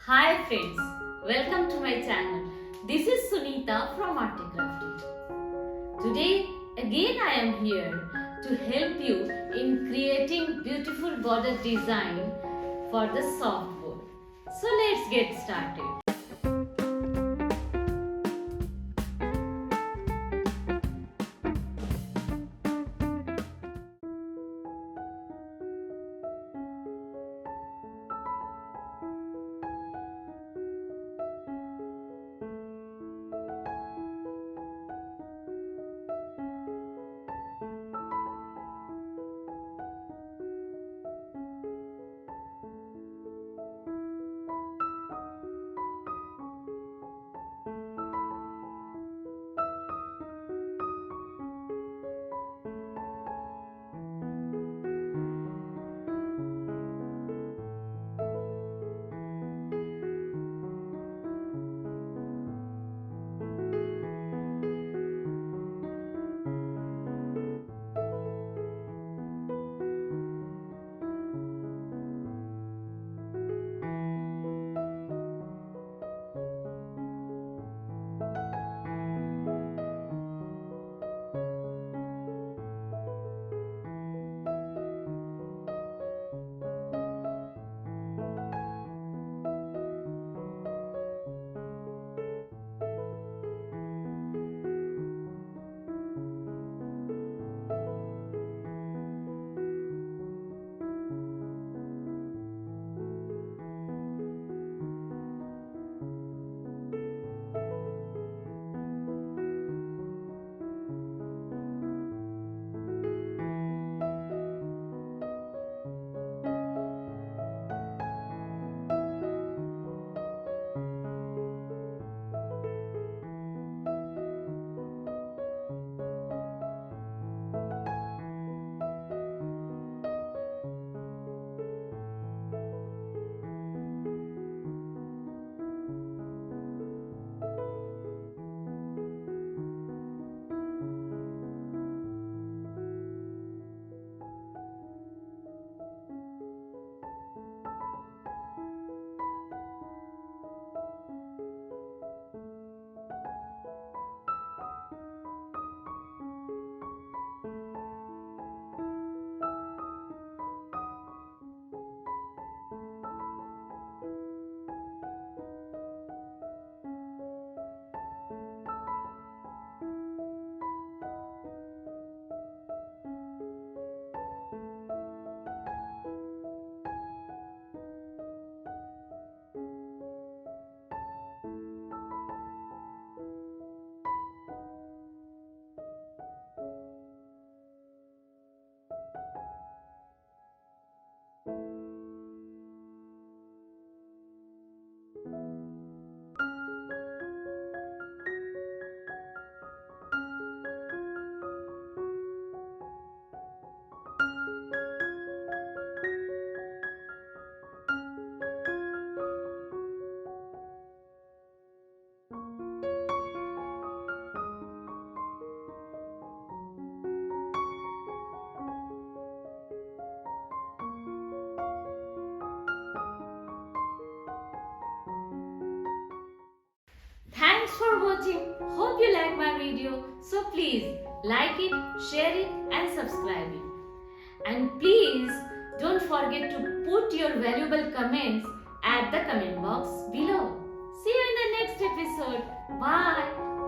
Hi friends, welcome to my channel. This is Sunita from ARTY KRAFTY. Today again I am here to help you in creating beautiful border design for the soft board. So let's get started. Thanks for watching. Hope you like my video. So please like it, share it and subscribe it. And please don't forget to put your valuable comments at the comment box below. See you in the next episode. Bye.